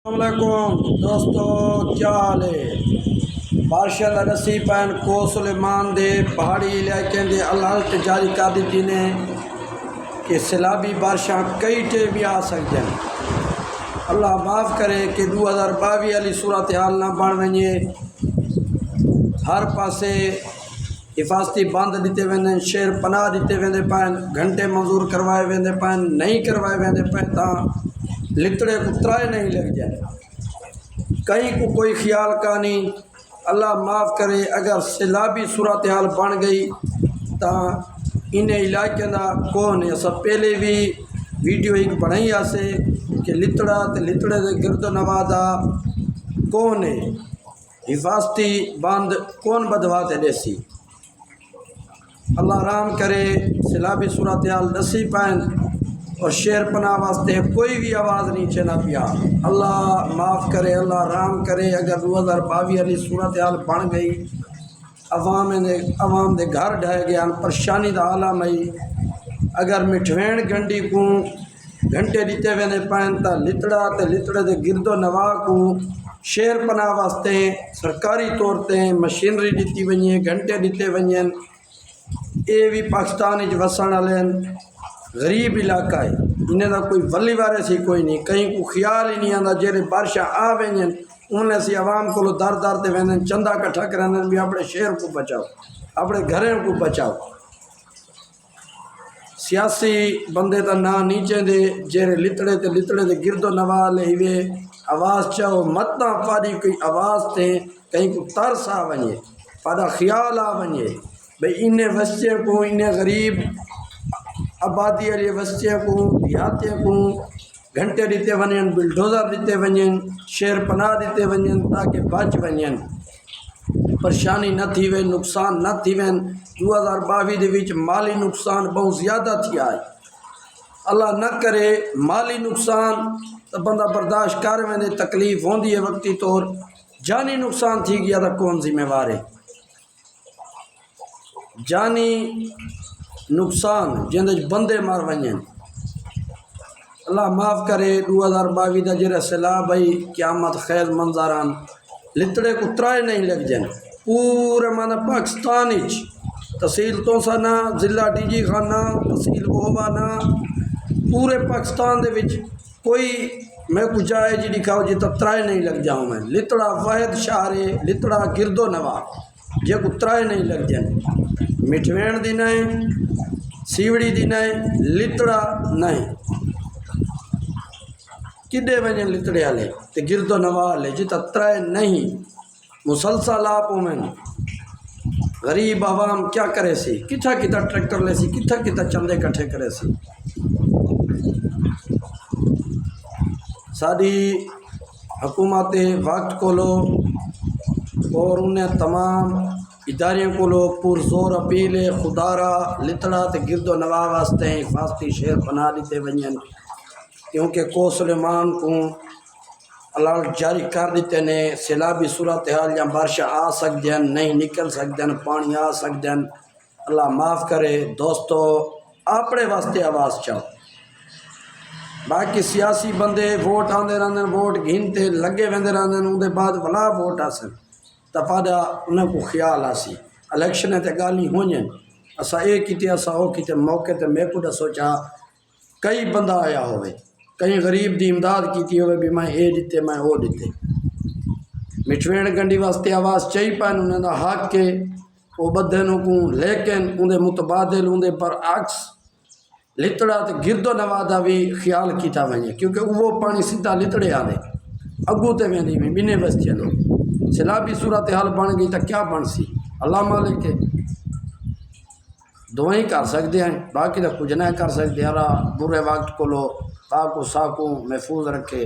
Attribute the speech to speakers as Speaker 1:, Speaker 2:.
Speaker 1: السلام علیکم دوستو، کیا حال ہے؟ بارشاں دا نصیب پین کو سلیمان دے پہاڑی علاقے دے الرٹ جاری کر دیتی نے کہ سیلابی بارشاں کئی ٹے بھی آ سکتے ہیں۔ اللہ معاف کرے کہ 2022 والی صورتحال نہ بن ونجے۔ ہر پاسے حفاظتی بند دیتے ویندے، شہر پناہ دیتے ویندے پین، گھنٹے منظور کروائے ویندے پین، نہیں کروائے ویندے پین تاں لتڑے کو ترائے نہیں لگ جائے، کہیں کو کوئی خیال کا نہیں۔ اللہ معاف کرے اگر سیلابی صورتحال بن گئی تا انہیں علاقے دا کون ہے۔ سب پہلے بھی ویڈیو ایک بنائی آسے کہ لتڑا تے لتڑے دے گرد و نوادا کون ہے، حفاظتی بند کون بدواتے دیسی۔ اللہ رحم کرے، سیلابی صورتحال دسی پائن اور شہر پناہ واسطے کوئی بھی آواز نہیں چنا پیا۔ اللہ معاف کرے، اللہ رحم کرے اگر 2022 والی صورتحال بن گئی، عوام دے گھر ڈھائے گیا، پریشانی دا عالم ہے۔ اگر مٹھوین گنڈی کو گھنٹے دیتے ویندے پائن تا لتڑا تے لتڑے دے گرد و نواح کو شہر پناہ واسطے سرکاری طور تے مشینری دیتی ونجیں، گھنٹے دیتے ونجیں۔ اے بھی پاکستان وسن والے غریب علاقہ ہے، انہیں دا کوئی ولی وارے سی کوئی نہیں، کہیں کو خیال ہی نہیں آندا۔ جیرے بارشاں آ وینجن انہیں سی عوام کو در در تے ویندن، چندہ کٹھا کرندن بھی اپنے شہر کو بچاؤ، اپنے گھریں کو بچاؤ۔ سیاسی بندے تا نا نہیں چاہندے، جیرے لتڑے تے لتڑے دے گرد و نواح لے ہوئے آواز چاہو مت نہ پاری کوئی آواز تے کہیں کو ترس آ ونجے، پادا خیال آ ونجے بھئی انہیں وسیع کو، انہیں غریب آبادی والی وسیع کو، دیہاتیوں کو گھنٹے دیتے ونجن، بلڈوزر دیتے ونجن، شہر پناہ دیتے ونجن تاکہ بچ ونجن، پریشانی نہ تھی وے، نقصان نہ تھی وین۔ 2022 دے وچ مالی نقصان بہت زیادہ تھی آئے۔ اللہ نہ کرے مالی نقصان تو بندہ برداشت کر ویندے، تکلیف ہوندی ہے وقتی طور، جانی نقصان تھی گیا تو کون ذمہ وار ہے؟ جانی نقصان جندے بندے مار ونجن۔ اللہ معاف کرے 2022 دا جرہ سیلاب بھئی قیامت خیز منظران لتڑے کو ترائے نہیں لگ جن۔ پورے مانا پاکستان اچ تحصیل توسا نا، ضلع ڈی جی خانہ، تحصیل بہوبا نا، پورے پاکستان دے وچ کوئی میں کو جائے جی دکھاؤ جی تو ترائے نہیں لگ جاؤں میں۔ لتڑا واحد شہر ہے، لتڑا گرد و نواح جے کو ترائے نہیں لگ جن۔ مٹھوین دی نہیں، سیوڑی دی نہیں، لتڑا نہیں، کدے ونجن لتڑے والے تے گرد و نواح والے جی تا ترائے نہیں۔ مسلسل آپ میں غریب عوام کیا کرے سی، کتھا کتھا ٹریکٹر لے سی، کتھا کتھا چندے کٹھے کرے سی۔ ساری حکومت وقت کو لو اور انہیں تمام اداریوں کو لو پرزور اپیل خدا را لتڑا تے گرد و نواح واسطے حفاظتی شہر پناہ دیتے ونجن، کیونکہ کو سلیمان کو الرٹ جاری کر دیتے نے سیلابی صورتحال یا بارشاں آ سکتے ہیں، نہیں نکل سکتے ہیں، پانی آ سکتے ہیں۔ اللہ معاف کرے دوستو، اپنے واسطے آواز چاہو۔ باقی سیاسی بندے ووٹ آندے رہندے، ووٹ گھنتے لگے ویندے رہندے، ان دے بعد بلا ووٹ آسن تا پادا انہیں کو خیال آسی۔ الیکشن تے گالی ہونجن، اسا اے کیتے اسا او کیتے، موقع تے میں کو سوچا کئی بندہ آیا ہوئے، کئی غریب دی امداد کیتی ہوئے بھی میں اے دیتے میں او دیتے۔ مٹھوین گنڈی واسطے آواز چاہی پائن، انہیں دا حق کے وہ بدھنوں کو، لیکن اندے متبادل اندے برعکس لتڑا تے گرد و نواح دا بھی خیال کیتا ونجے، کیونکہ وہ پانی سیدھا لتڑے آدھے اگو تے ویندی میں بنے بستیاں لوگ۔ سیلابی صورتحال بن گئی تا کیا بن سی؟ اللہ مالک کے دعائیں کر سکتے ہیں، باقی تو کچھ نہ کر سکتے۔ اللہ برے وقت کو لو پاک و صاف کو محفوظ رکھے۔